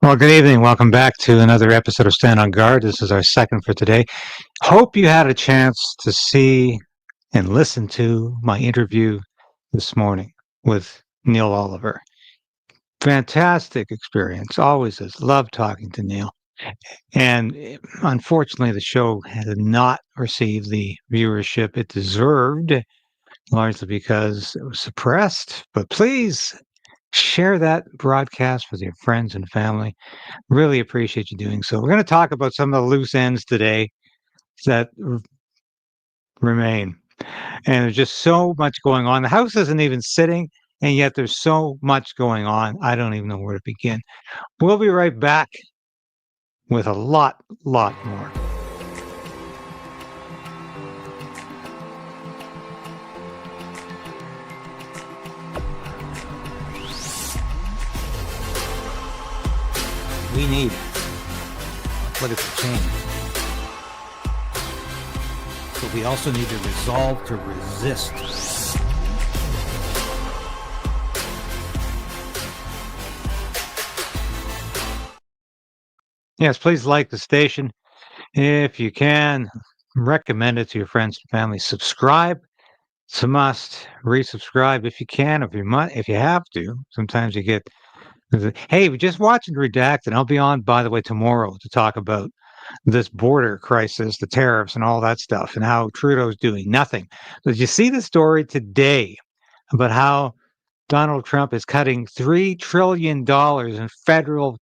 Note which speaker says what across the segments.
Speaker 1: Well, good evening. Welcome back to another episode of Stand on Guard. This is our second for today. Hope you had a chance to see and listen to my interview this morning with Neil Oliver. Fantastic experience. Always is. Love talking to Neil. And unfortunately, the show has not received the viewership it deserved, largely because it was suppressed. But please share that broadcast with your friends and family. Really appreciate you doing so. We're going to talk about some of the loose ends today that remain. And there's just so much going on. The House isn't even sitting, and yet there's so much going on. I don't even know where to begin. We'll be right back with a lot more. We need political change. But we also need to resolve to resist. Yes, please like the station. If you can, recommend it to your friends and family. Subscribe. It's a must. Resubscribe if you can, if you have to. Sometimes you get, hey, we're just watching Redacted. I'll be on, by the way, tomorrow to talk about this border crisis, the tariffs and all that stuff, and how Trudeau's doing nothing. Did you see the story today about how Donald Trump is cutting $3 trillion in federal,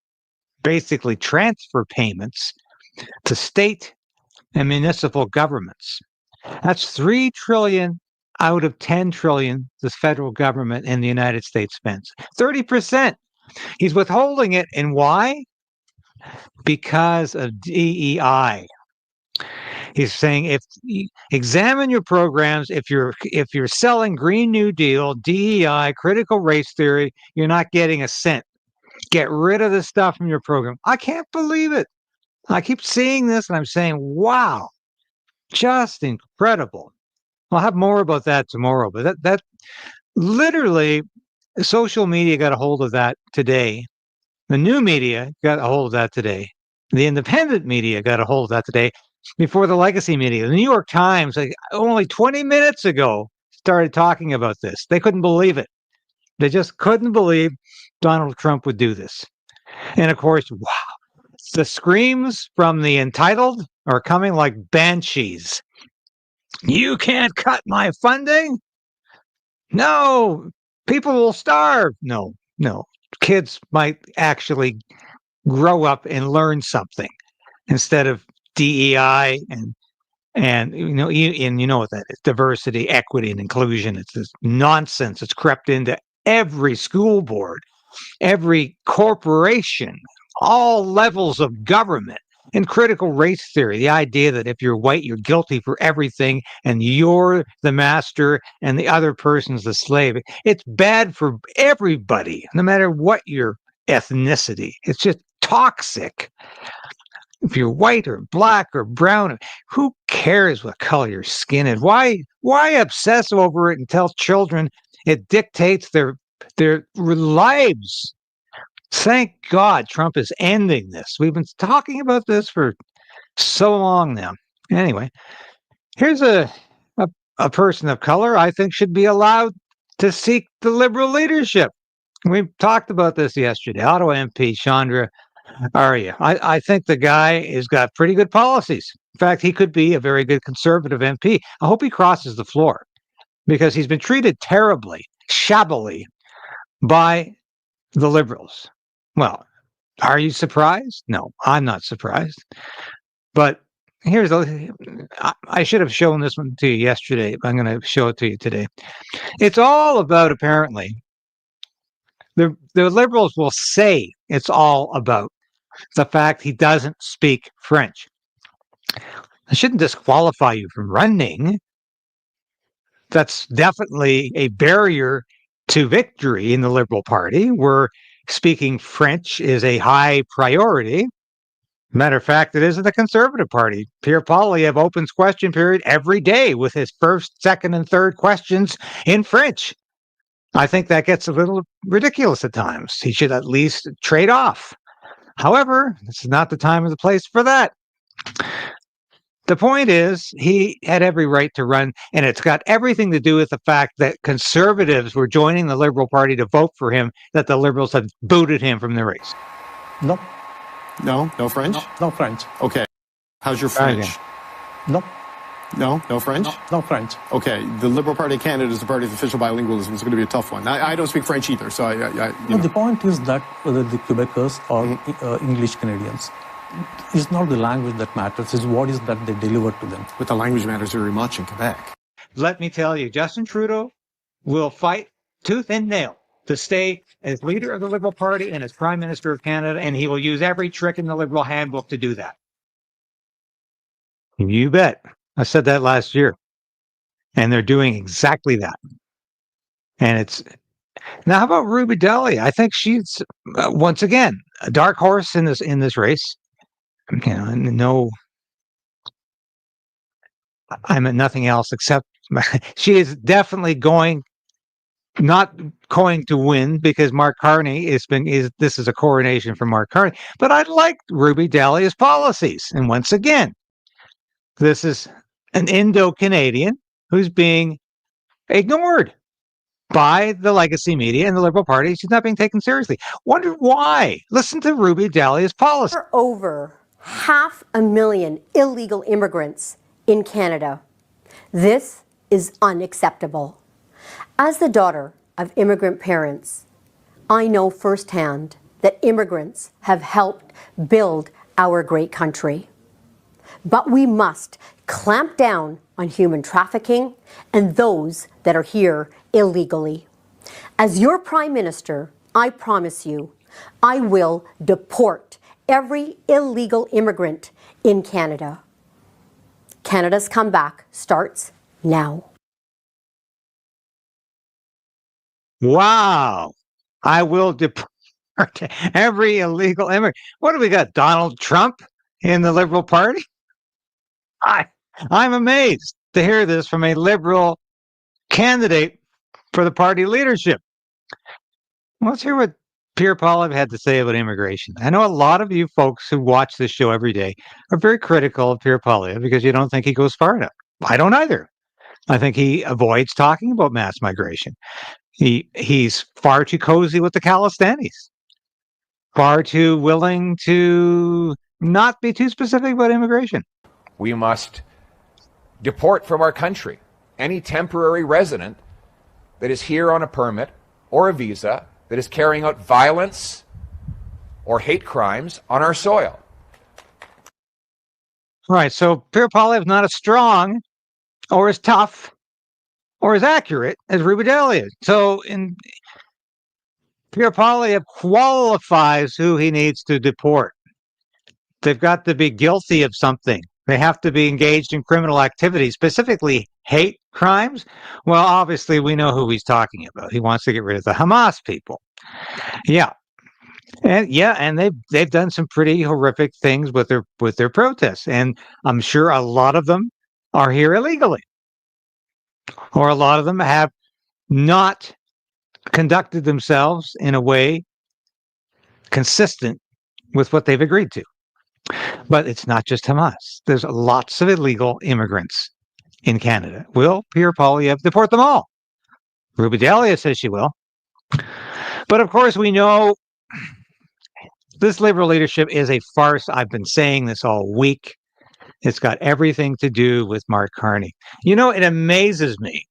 Speaker 1: basically transfer payments to state and municipal governments? That's 3 trillion out of 10 trillion the federal government in the United States spends. 30%. He's withholding it. And why? Because of DEI. He's saying if you examine your programs, if you're selling Green New Deal, DEI, critical race theory, you're not getting a cent. Get rid of this stuff from your program. I can't believe it. I keep seeing this and I'm saying, wow, just incredible. I'll have more about that tomorrow, but that literally social media got a hold of that today. The new media got a hold of that today. The independent media got a hold of that today before the legacy media. The New York Times, like, only 20 minutes ago, started talking about this. They couldn't believe it. They just couldn't believe Donald Trump would do this. And of course, wow, the screams from the entitled are coming like banshees. You can't cut my funding? No, people will starve. No. Kids might actually grow up and learn something instead of DEI and you know what that is: diversity, equity, and inclusion. It's this nonsense. It's crept into every school board, every corporation, all levels of government. And critical race theory, the idea that if you're white, you're guilty for everything and you're the master and the other person's the slave. It's bad for everybody, no matter what your ethnicity. It's just toxic. If you're white or black or brown, who cares what color your skin is? Why obsess over it and tell children it dictates their lives? Thank God Trump is ending this. We've been talking about this for so long now. Anyway, here's a person of color I think should be allowed to seek the Liberal leadership. We talked about this yesterday. Ottawa MP Chandra Arya. I think the guy has got pretty good policies. In fact, he could be a very good conservative MP. I hope he crosses the floor because he's been treated terribly, shabbily by the Liberals. Well, are you surprised? No, I'm not surprised. But I should have shown this one to you yesterday. I'm going to show it to you today. It's all about, apparently, the Liberals will say it's all about the fact he doesn't speak French. It shouldn't disqualify you from running. That's definitely a barrier to victory in the Liberal Party, where speaking French is a high priority. Matter of fact, it is in the Conservative Party. Pierre Poilievre opens question period every day with his first, second, and third questions in French. I think that gets a little ridiculous at times. He should at least trade off. However, this is not the time or the place for that. The point is, he had every right to run, and it's got everything to do with the fact that conservatives were joining the Liberal Party to vote for him, that the Liberals have booted him from the race.
Speaker 2: No.
Speaker 3: No? No French?
Speaker 2: No French.
Speaker 3: Okay. How's your French?
Speaker 2: No.
Speaker 3: No French?
Speaker 2: No French.
Speaker 3: Okay. The Liberal Party of Canada is the party of official bilingualism. It's going to be a tough one. I don't speak French either, so
Speaker 2: The point is that whether the Quebecers or English Canadians, it's not the language that matters, it's what is that they deliver to them.
Speaker 3: But the language matters very much in Quebec.
Speaker 1: Let me tell you, Justin Trudeau will fight tooth and nail to stay as leader of the Liberal Party and as Prime Minister of Canada, and he will use every trick in the Liberal handbook to do that. You bet. I said that last year. And they're doing exactly that. And it's... Now, how about Ruby Daly? I think she's, once again, a dark horse in this race. You know, no... I'm at nothing else except she is definitely not going to win because Mark Carney this is a coronation for Mark Carney. But I like Ruby Dahlia's policies. And once again, this is an Indo-Canadian who's being ignored by the legacy media and the Liberal Party. She's not being taken seriously. Wonder why? Listen to Ruby Dahlia's policy.
Speaker 4: There are over 500,000 illegal immigrants in Canada. This is unacceptable. As the daughter of immigrant parents, I know firsthand that immigrants have helped build our great country. But we must clamp down on human trafficking and those that are here illegally. As your Prime Minister, I promise you, I will deport every illegal immigrant in Canada. Canada's comeback starts now.
Speaker 1: Wow. I will deport every illegal immigrant. What do we got? Donald Trump in the Liberal Party? I'm amazed to hear this from a Liberal candidate for the party leadership. Let's hear what Pierre Poilievre had to say about immigration. I know a lot of you folks who watch this show every day are very critical of Pierre Poilievre because you don't think he goes far enough. I don't either. I think he avoids talking about mass migration. He's far too cozy with the Calistanis, far too willing to not be too specific about immigration.
Speaker 5: We must deport from our country any temporary resident that is here on a permit or a visa that is carrying out violence or hate crimes on our soil.
Speaker 1: All right, so Pierre Poilievre is not as strong or as tough or as accurate as Ruby Daly is. So Pierre Poilievre qualifies who he needs to deport. They've got to be guilty of something. They have to be engaged in criminal activity, specifically hate crimes. Well, obviously, we know who he's talking about. He wants to get rid of the Hamas people. Yeah. And they've done some pretty horrific things with their protests. And I'm sure a lot of them are here illegally. Or a lot of them have not conducted themselves in a way consistent with what they've agreed to. But it's not just Hamas. There's lots of illegal immigrants in Canada. Will Pierre Poilievre deport them all? Ruby Dahlia says she will. But of course, we know this Liberal leadership is a farce. I've been saying this all week. It's got everything to do with Mark Carney. You know, it amazes me,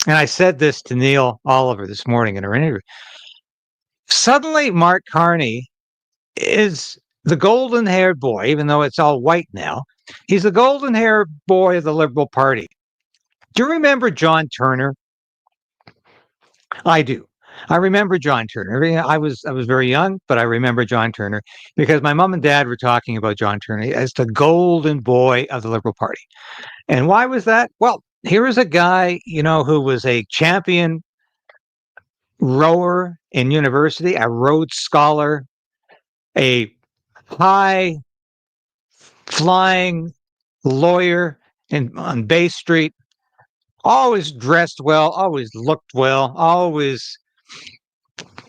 Speaker 1: and I said this to Neil Oliver this morning in our interview. Suddenly, Mark Carney is the golden-haired boy, even though it's all white now. He's the golden-haired boy of the Liberal Party. Do you remember John Turner? I do. I remember John Turner. I was very young, but I remember John Turner because my mom and dad were talking about John Turner as the golden boy of the Liberal Party. And why was that? Well, here is a guy, who was a champion rower in university, a Rhodes Scholar, a high flying lawyer on Bay Street, always dressed well, always looked well, always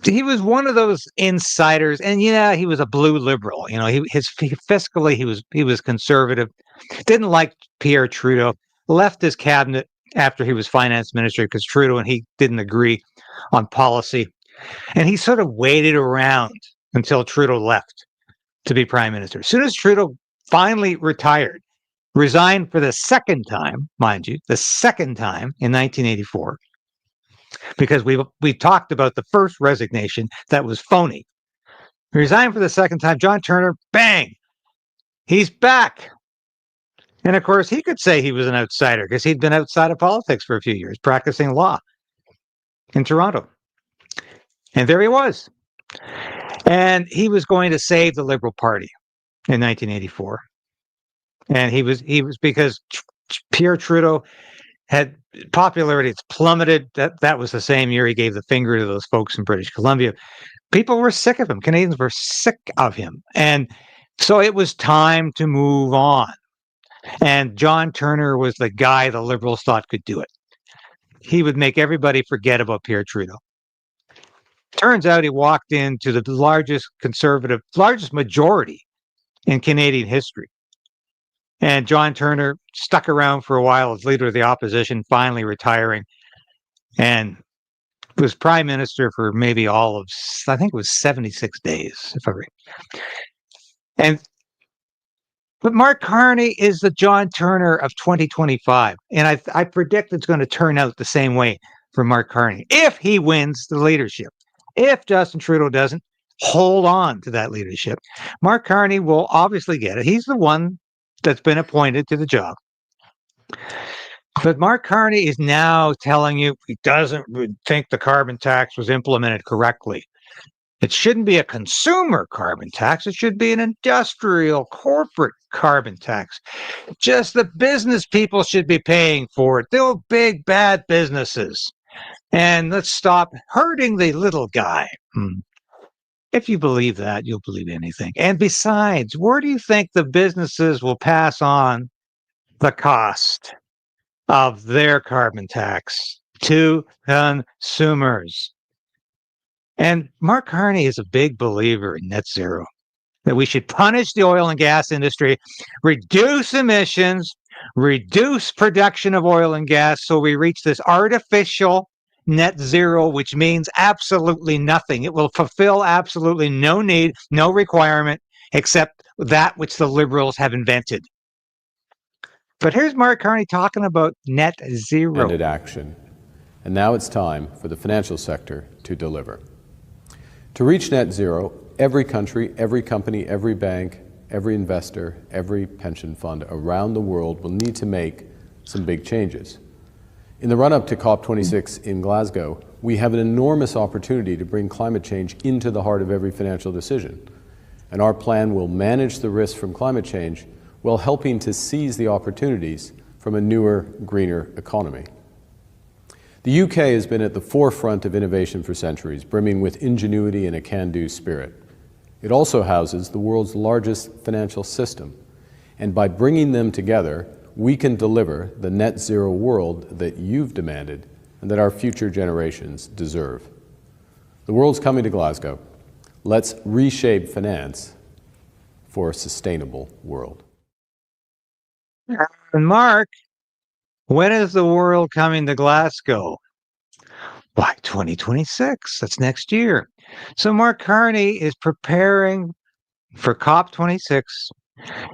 Speaker 1: he was one of those insiders, and yeah, he was a blue liberal. You know, fiscally he was conservative, didn't like Pierre Trudeau, left his cabinet after he was finance minister because Trudeau and he didn't agree on policy, and he sort of waited around until Trudeau left to be prime minister. As soon as Trudeau finally resigned for the second time, mind you, the second time in 1984. Because we talked about the first resignation that was phony. He resigned for the second time. John Turner, bang, he's back. And of course, he could say he was an outsider because he'd been outside of politics for a few years, practicing law in Toronto. And there he was. And he was going to save the Liberal Party in 1984. And he was because Pierre Trudeau had popularity, it's plummeted. That was the same year he gave the finger to those folks in British Columbia. People were sick of him. Canadians were sick of him. And so it was time to move on. And John Turner was the guy the Liberals thought could do it. He would make everybody forget about Pierre Trudeau. Turns out he walked into the largest majority in Canadian history. And John Turner stuck around for a while as leader of the opposition, finally retiring, and was prime minister for maybe all of, I think it was 76 days, if I remember. But Mark Carney is the John Turner of 2025. And I predict it's going to turn out the same way for Mark Carney if he wins the leadership. If Justin Trudeau doesn't hold on to that leadership, Mark Carney will obviously get it. He's the one that's been appointed to the job. But Mark Carney is now telling you he doesn't think the carbon tax was implemented correctly. It shouldn't be a consumer carbon tax. It should be an industrial corporate carbon tax. Just the business people should be paying for it. They're big, bad businesses. And let's stop hurting the little guy. If you believe that, you'll believe anything. And besides, where do you think the businesses will pass on the cost of their carbon tax? To consumers. And Mark Carney is a big believer in net zero, that we should punish the oil and gas industry, reduce emissions, reduce production of oil and gas so we reach this artificial net zero, which means absolutely nothing. It will fulfill absolutely no need, no requirement, except that which the Liberals have invented. But here's Mark Carney talking about net zero.
Speaker 6: Action. And now it's time for the financial sector to deliver. To reach net zero, every country, every company, every bank, every investor, every pension fund around the world will need to make some big changes. In the run-up to COP26 in Glasgow, we have an enormous opportunity to bring climate change into the heart of every financial decision. And our plan will manage the risks from climate change while helping to seize the opportunities from a newer, greener economy. The UK has been at the forefront of innovation for centuries, brimming with ingenuity and a can-do spirit. It also houses the world's largest financial system. And by bringing them together, we can deliver the net zero world that you've demanded and that our future generations deserve. The world's coming to Glasgow. Let's reshape finance for a sustainable world.
Speaker 1: And Mark, when is the world coming to Glasgow? Why, 2026. That's next year. So Mark Carney is preparing for COP26.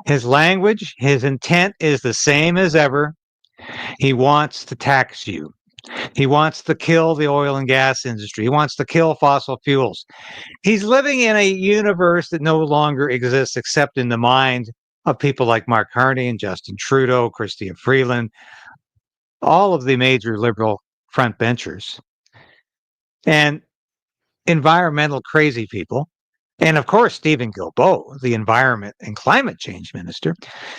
Speaker 1: His language, his intent is the same as ever. He wants to tax you. He wants to kill the oil and gas industry. He wants to kill fossil fuels. He's living in a universe that no longer exists except in the mind of people like Mark Carney and Justin Trudeau, Chrystia Freeland, all of the major liberal frontbenchers, and environmental crazy people. And of course, Stephen Guilbeault, the environment and climate change minister.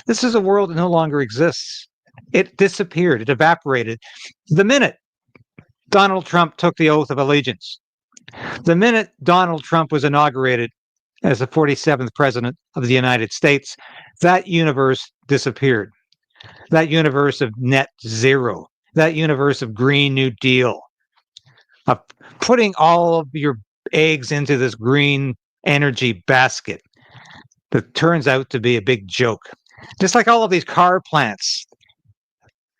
Speaker 1: This is a world that no longer exists. It disappeared. It evaporated the minute Donald Trump took the oath of allegiance. The minute Donald Trump was inaugurated as the 47th president of the United States, that universe disappeared. That universe of net zero, that universe of Green New Deal, of putting all of your eggs into this green energy basket that turns out to be a big joke. Just like all of these car plants.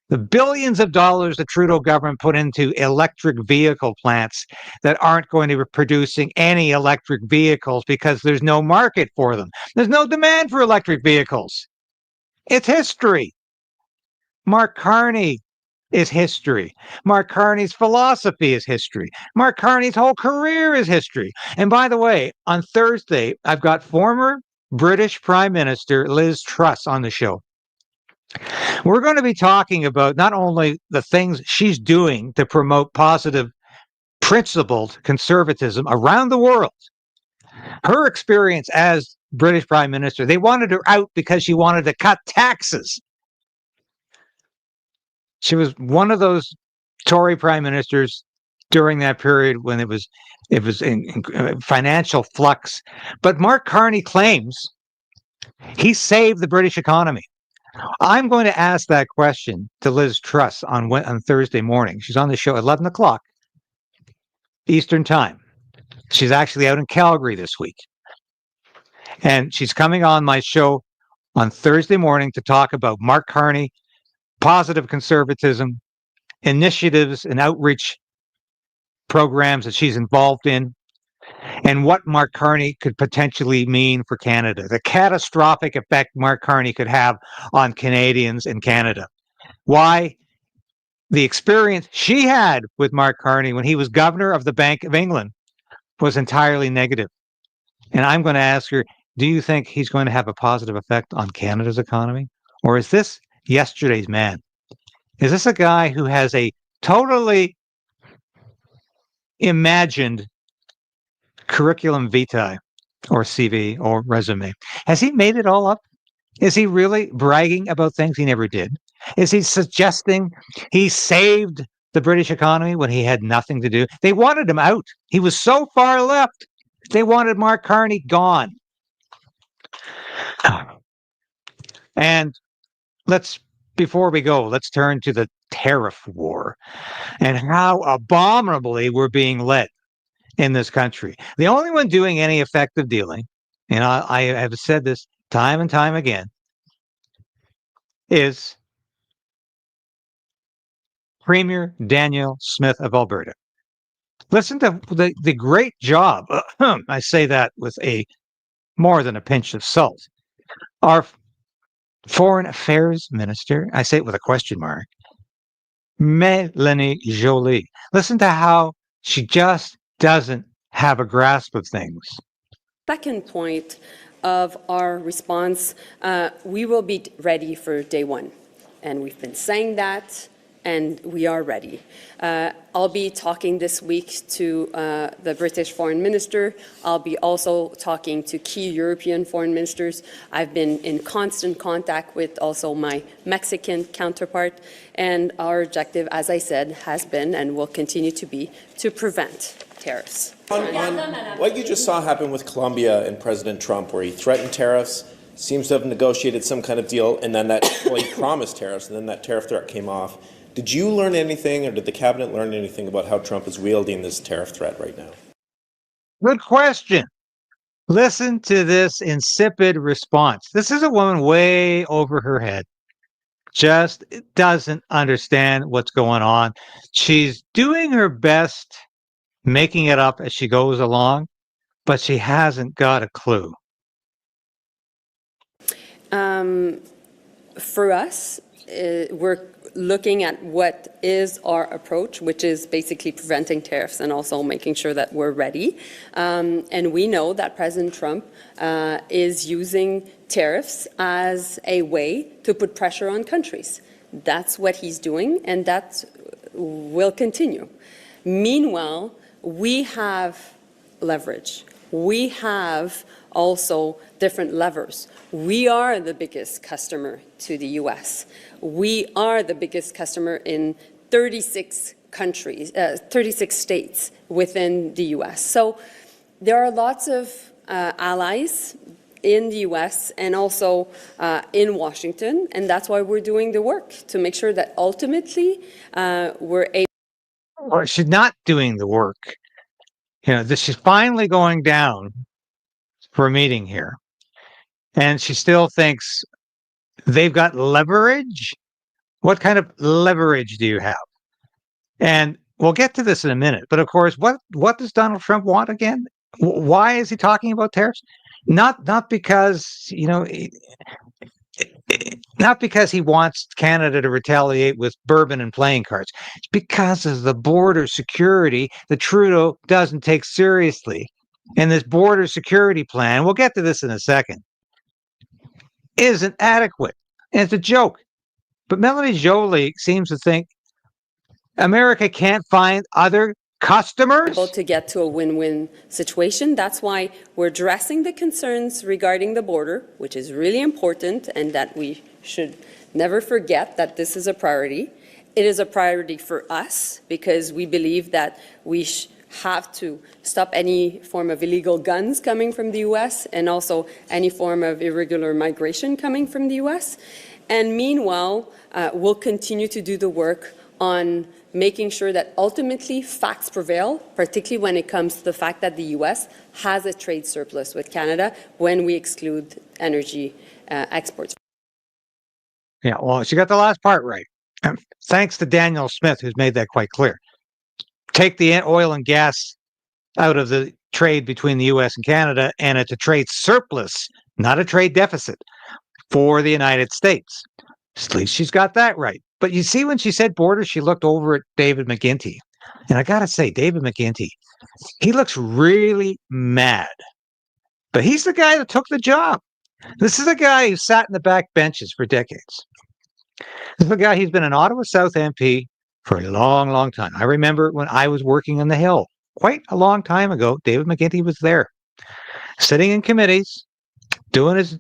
Speaker 1: The billions of dollars the Trudeau government put into electric vehicle plants that aren't going to be producing any electric vehicles because there's no market for them. There's no demand for electric vehicles. It's history. Mark Carney is history. Mark Carney's philosophy is history. Mark Carney's whole career is history. And by the way, on Thursday, I've got former British Prime Minister Liz Truss on the show. We're going to be talking about not only the things she's doing to promote positive, principled conservatism around the world. Her experience as British Prime Minister, they wanted her out because she wanted to cut taxes. She was one of those Tory prime ministers during that period when it was in financial flux. But Mark Carney claims he saved the British economy. I'm going to ask that question to Liz Truss on Thursday morning. She's on the show at 11 o'clock Eastern Time. She's actually out in Calgary this week. And she's coming on my show on Thursday morning to talk about Mark Carney, positive conservatism, initiatives and outreach programs that she's involved in, and what Mark Carney could potentially mean for Canada, the catastrophic effect Mark Carney could have on Canadians in Canada. Why the experience she had with Mark Carney when he was governor of the Bank of England was entirely negative. And I'm going to ask her, do you think he's going to have a positive effect on Canada's economy? Or is this yesterday's man? Is this a guy who has a totally imagined curriculum vitae or CV or resume? Has he made it all up? Is he really bragging about things he never did? Is he suggesting he saved the British economy when he had nothing to do? They wanted him out. He was so far left. They wanted Mark Carney gone. And before we go, let's turn to the tariff war and how abominably we're being led in this country. The only one doing any effective dealing, and I have said this time and time again, is Premier Danielle Smith of Alberta. Listen to the great job. I say that with more than a pinch of salt. Our Foreign Affairs Minister, I say it with a question mark, Melanie Joly. Listen to how she just doesn't have a grasp of things.
Speaker 7: Second point of our response, we will be ready for day one. And we've been saying that, and we are ready. I'll be talking this week to the British Foreign Minister. I'll be also talking to key European foreign ministers. I've been in constant contact with also my Mexican counterpart. And our objective, as I said, has been and will continue to be to prevent tariffs.
Speaker 8: On what you just saw happen with Colombia and President Trump, where he threatened tariffs, seems to have negotiated some kind of deal, and then he promised tariffs, and then that tariff threat came off. Did you learn anything, or did the cabinet learn anything about how Trump is wielding this tariff threat right now?
Speaker 1: Good question. Listen to this insipid response. This is a woman way over her head. Just doesn't understand what's going on. She's doing her best, making it up as she goes along, but she hasn't got a clue.
Speaker 7: For us, we're looking at what is our approach, which is basically preventing tariffs and also making sure that we're ready. And we know that President Trump is using tariffs as a way to put pressure on countries. That's what he's doing, and that will continue. Meanwhile, we have leverage. We have also different levers. We are the biggest customer to the U.S. We are the biggest customer in 36 countries, 36 states within the U.S. So there are lots of allies in the U.S. and also in Washington, and that's why we're doing the work to make sure that ultimately we're able.
Speaker 1: Well, she's not doing the work. She's finally going down for a meeting here, and she still thinks they've got leverage. What kind of leverage do you have? And we'll get to this in a minute. But of course, what does Donald Trump want again? Why is he talking about tariffs? Not because not because he wants Canada to retaliate with bourbon and playing cards. It's because of the border security that Trudeau doesn't take seriously. And this border security plan, we'll get to this in a second, isn't adequate. And it's a joke. But Melanie Joly seems to think America can't find other customers
Speaker 7: to get to a win-win situation. That's why we're addressing the concerns regarding the border, which is really important, and that we should never forget that this is a priority. It is a priority for us because we believe that we have to stop any form of illegal guns coming from the U.S. and also any form of irregular migration coming from the U.S. And meanwhile, we'll continue to do the work on making sure that ultimately facts prevail, particularly when it comes to the fact that the U.S. has a trade surplus with Canada when we exclude energy exports.
Speaker 1: Yeah, well, she got the last part right. Thanks to Daniel Smith, who's made that quite clear. Take the oil and gas out of the trade between the U.S. and Canada, and it's a trade surplus, not a trade deficit for the United States. At least she's got that right. But you see, when she said border, she looked over at David McGuinty. And I got to say, David McGuinty, he looks really mad. But he's the guy that took the job. This is a guy who sat in the back benches for decades. This is a guy, he's been an Ottawa South MP for a long, long time. I remember when I was working on the Hill, quite a long time ago, David McGuinty was there, sitting in committees, doing his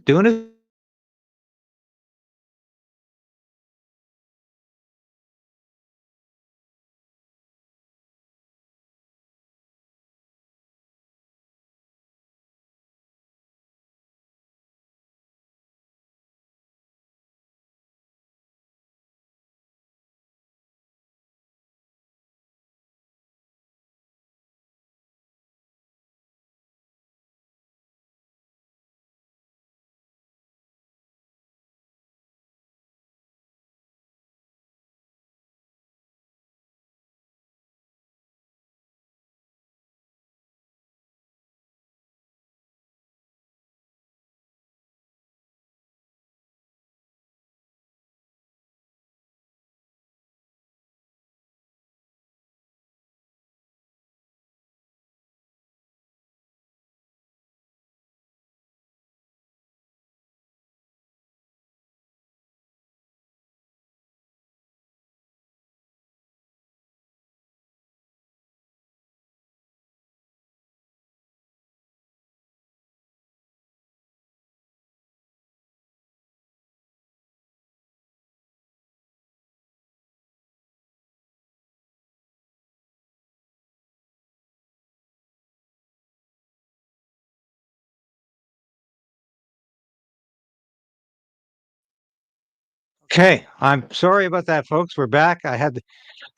Speaker 1: Okay, I'm sorry about that, folks. We're back. I had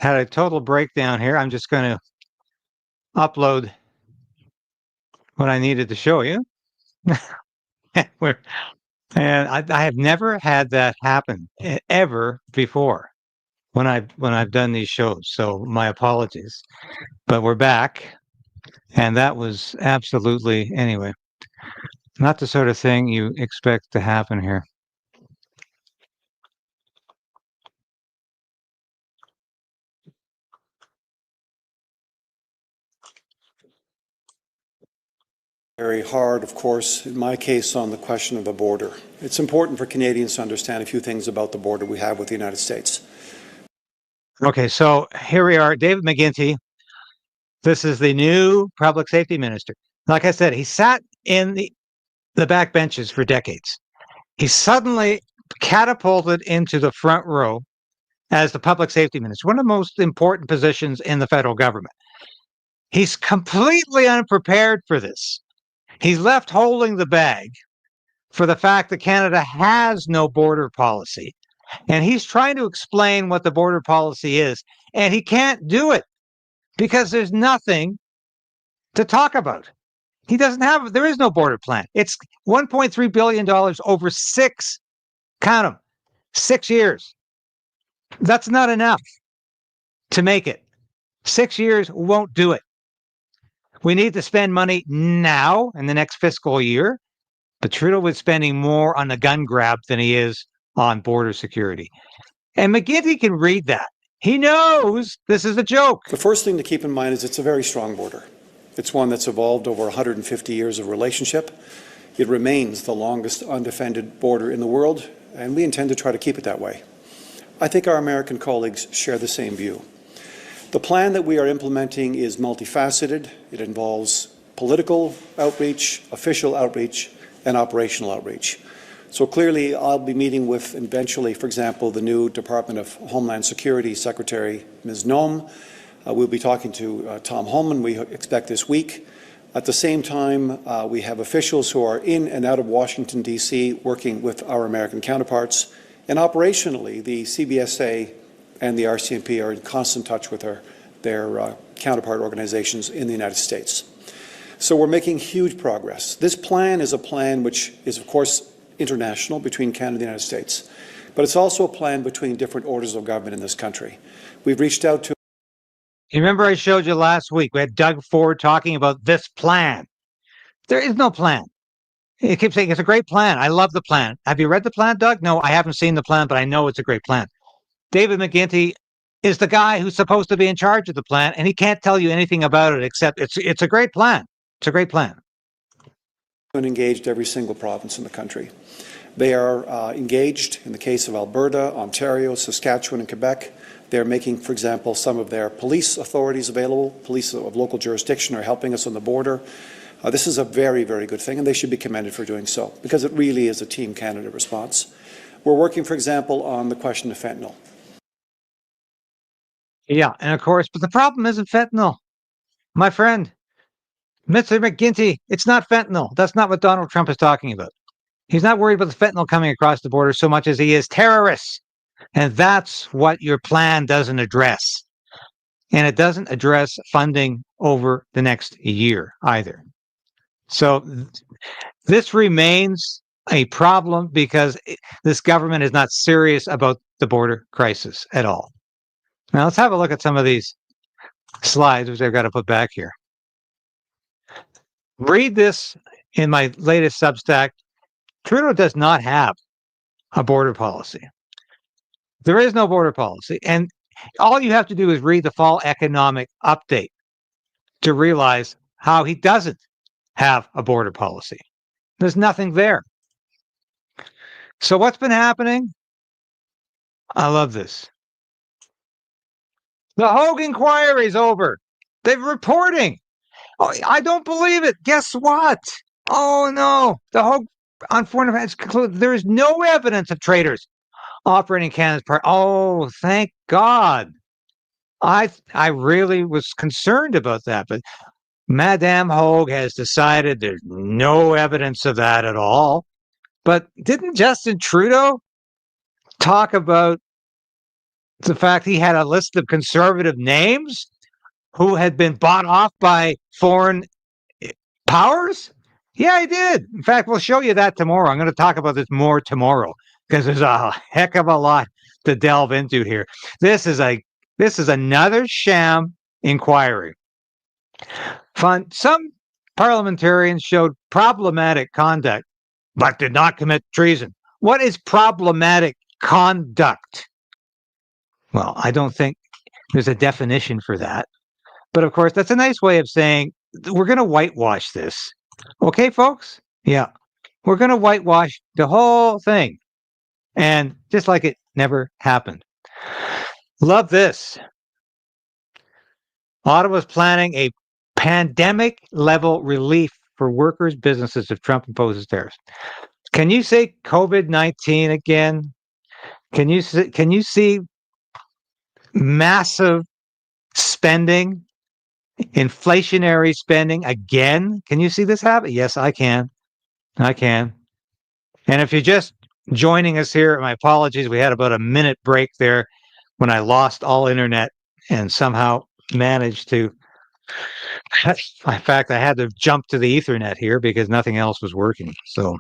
Speaker 1: a total breakdown here. I'm just going to upload what I needed to show you. And I have never had that happen ever before when I've done these shows. So my apologies, but we're back, and that was absolutely, anyway, not the sort of thing you expect to happen here.
Speaker 9: Very hard, of course, in my case, on the question of the border. It's important for Canadians to understand a few things about the border we have with the United States.
Speaker 1: Okay, so here we are, David McGuinty. This is the new public safety minister. Like I said, he sat in the back benches for decades. He suddenly catapulted into the front row as the public safety minister, one of the most important positions in the federal government. He's completely unprepared for this. He's left holding the bag for the fact that Canada has no border policy. And he's trying to explain what the border policy is. And he can't do it because there's nothing to talk about. He doesn't have, there is no border plan. It's $1.3 billion over count them, 6 years. That's not enough to make it. 6 years won't do it. We need to spend money now in the next fiscal year, but Trudeau is spending more on the gun grab than he is on border security. And McGuinty can read that. He knows this is a joke.
Speaker 9: The first thing to keep in mind is it's a very strong border. It's one that's evolved over 150 years of relationship. It remains the longest undefended border in the world, and we intend to try to keep it that way. I think our American colleagues share the same view. The plan that we are implementing is multifaceted. It involves political outreach, official outreach, and operational outreach. So clearly, I'll be meeting with, eventually, for example, the new Department of Homeland Security Secretary, Ms. Nome. We'll be talking to Tom Holman, we expect this week. At the same time, we have officials who are in and out of Washington, D.C., working with our American counterparts. And operationally, the CBSA and the RCMP are in constant touch with their counterpart organizations in the United States. So we're making huge progress. This plan is a plan which is, of course, international between Canada and the United States, but it's also a plan between different orders of government in this country. We've reached out to...
Speaker 1: You remember I showed you last week, we had Doug Ford talking about this plan. There is no plan. He keeps saying it's a great plan. I love the plan. Have you read the plan, Doug? No, I haven't seen the plan, but I know it's a great plan. David McGuinty is the guy who's supposed to be in charge of the plan, and he can't tell you anything about it except it's a great plan. It's a great plan.
Speaker 9: And engaged every single province in the country. They are engaged in the case of Alberta, Ontario, Saskatchewan, and Quebec. They're making, for example, some of their police authorities available. Police of local jurisdiction are helping us on the border. This is a very, very good thing, and they should be commended for doing so, because it really is a Team Canada response. We're working, for example, on the question of fentanyl.
Speaker 1: Yeah, and of course, but the problem isn't fentanyl. My friend, Mr. McGuinty, it's not fentanyl. That's not what Donald Trump is talking about. He's not worried about the fentanyl coming across the border so much as he is terrorists. And that's what your plan doesn't address. And it doesn't address funding over the next year either. So this remains a problem because this government is not serious about the border crisis at all. Now let's have a look at some of these slides, which I've got to put back here. Read this in my latest Substack. Trudeau does not have a border policy. There is no border policy. And all you have to do is read the fall economic update to realize how he doesn't have a border policy. There's nothing there. So what's been happening? I love this. The Hogue inquiry is over. They're reporting. Oh, I don't believe it. Guess what? Oh, no. The Hogue on Foreign Affairs concluded there is no evidence of traitors operating Canada's part. Oh, thank God. I really was concerned about that, but Madame Hogue has decided there's no evidence of that at all. But didn't Justin Trudeau talk about the fact he had a list of conservative names who had been bought off by foreign powers? Yeah, I did. In fact, we'll show you that tomorrow. I'm going to talk about this more tomorrow because there's a heck of a lot to delve into here. This is another sham inquiry. Some parliamentarians showed problematic conduct, but did not commit treason. What is problematic conduct? Well, I don't think there's a definition for that. But of course, that's a nice way of saying we're going to whitewash this. Okay, folks? Yeah. We're going to whitewash the whole thing. And just like it never happened. Love this. Ottawa's planning a pandemic level relief for workers, businesses if Trump imposes tariffs. Can you say COVID-19 again? Can you see massive spending, inflationary spending again? Can you see this happen? Yes, I can. I can. And if you're just joining us here, my apologies. We had about a minute break there when I lost all internet and somehow managed to In fact, I had to jump to the Ethernet here because nothing else was working. So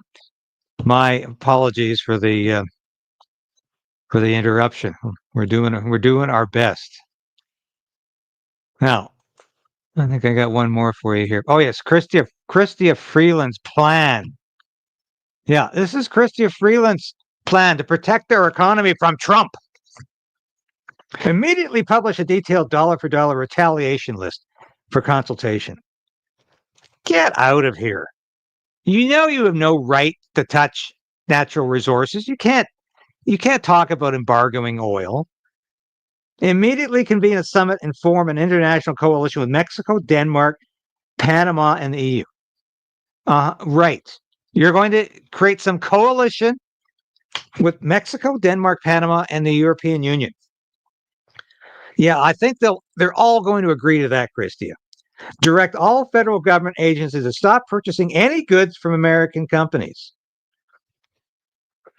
Speaker 1: my apologies for the interruption. We're doing our best. Now, I think I got one more for you here. Oh yes, Chrystia Freeland's plan. Yeah, this is Chrystia Freeland's plan to protect our economy from Trump. Immediately publish a detailed dollar-for-dollar retaliation list for consultation. Get out of here. You know you have no right to touch natural resources. You can't talk about embargoing oil. Immediately convene a summit and form an international coalition with Mexico, Denmark, Panama, and the EU. Right. You're going to create some coalition with Mexico, Denmark, Panama, and the European Union. Yeah, I think they're all going to agree to that, Chrystia. Direct all federal government agencies to stop purchasing any goods from American companies.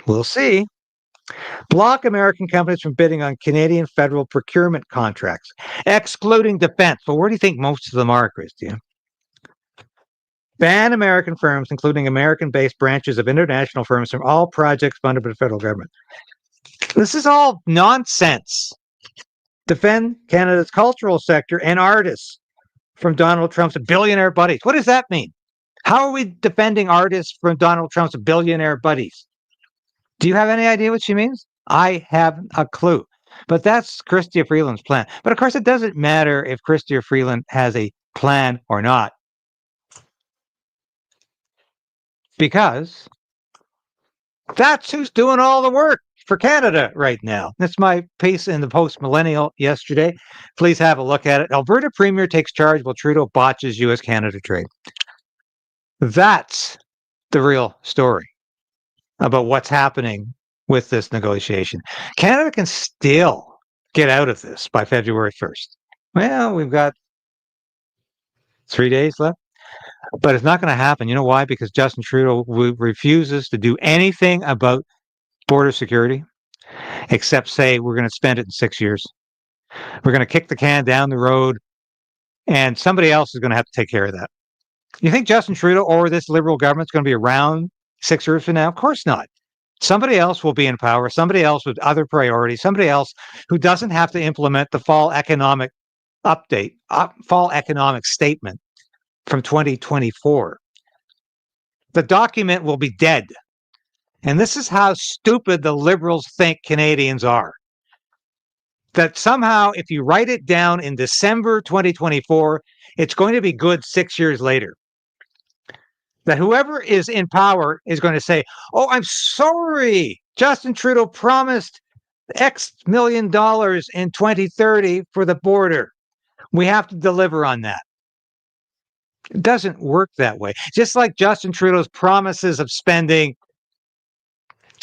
Speaker 1: We'll see. Block American companies from bidding on Canadian federal procurement contracts, excluding defense. But where do you think most of them are, Chrystia? Ban American firms, including American-based branches of international firms, from all projects funded by the federal government. This is all nonsense. Defend Canada's cultural sector and artists from Donald Trump's billionaire buddies. What does that mean? How are we defending artists from Donald Trump's billionaire buddies? Do you have any idea what she means? I have a clue. But that's Chrystia Freeland's plan. But of course, it doesn't matter if Chrystia Freeland has a plan or not. Because that's who's doing all the work for Canada right now. That's my piece in the Post-Millennial yesterday. Please have a look at it. Alberta Premier takes charge while Trudeau botches U.S.-Canada trade. That's the real story about what's happening with this negotiation. Canada can still get out of this by February 1st. Well, we've got 3 days left. But it's not going to happen. You know why? Because Justin Trudeau refuses to do anything about border security, except say we're going to spend it in 6 years. We're going to kick the can down the road, and somebody else is going to have to take care of that. You think Justin Trudeau or this Liberal government is going to be around 6 years from now? Of course not. Somebody else will be in power, somebody else with other priorities, somebody else who doesn't have to implement the fall economic statement from 2024. The document will be dead. And this is how stupid the Liberals think Canadians are. That somehow, if you write it down in December 2024, it's going to be good 6 years later. That whoever is in power is going to say, oh, I'm sorry, Justin Trudeau promised X million dollars in 2030 for the border. We have to deliver on that. It doesn't work that way. Just like Justin Trudeau's promises of spending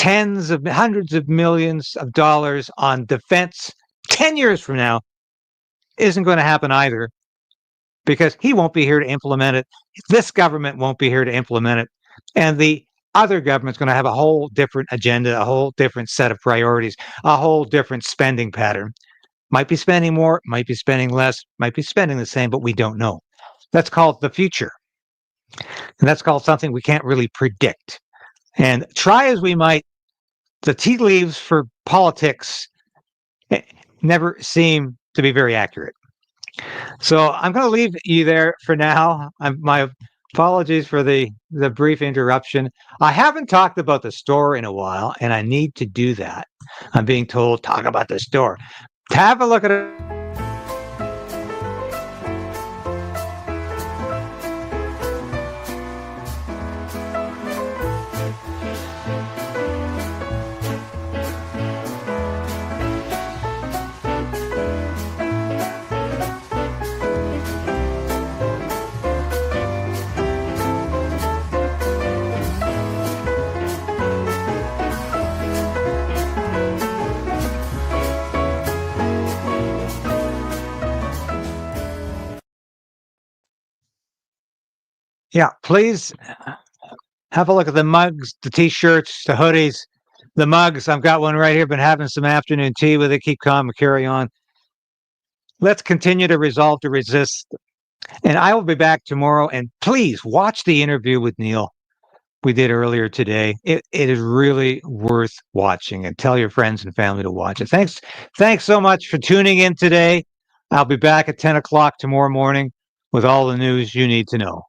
Speaker 1: hundreds of millions of dollars on defense 10 years from now isn't going to happen either, because he won't be here to implement it. This government won't be here to implement it. And the other government's going to have a whole different agenda, a whole different set of priorities, a whole different spending pattern. Might be spending more, might be spending less, might be spending the same, but we don't know. That's called the future. And that's called something we can't really predict. And try as we might, the tea leaves for politics never seem to be very accurate. So I'm going to leave you there for now. My apologies for the brief interruption. I haven't talked about the store in a while, and I need to do that. I'm being told, talk about the store. Have a look at it. Yeah, please have a look at the mugs, the t-shirts, the hoodies, the mugs. I've got one right here. Been having some afternoon tea with it. Keep calm and carry on. Let's continue to resolve to resist And I will be back tomorrow. And please watch the interview with Neil we did earlier today. It is really worth watching, and tell your friends and family to watch it. Thanks so much for tuning in today. I'll be back at 10 o'clock tomorrow morning with all the news you need to know.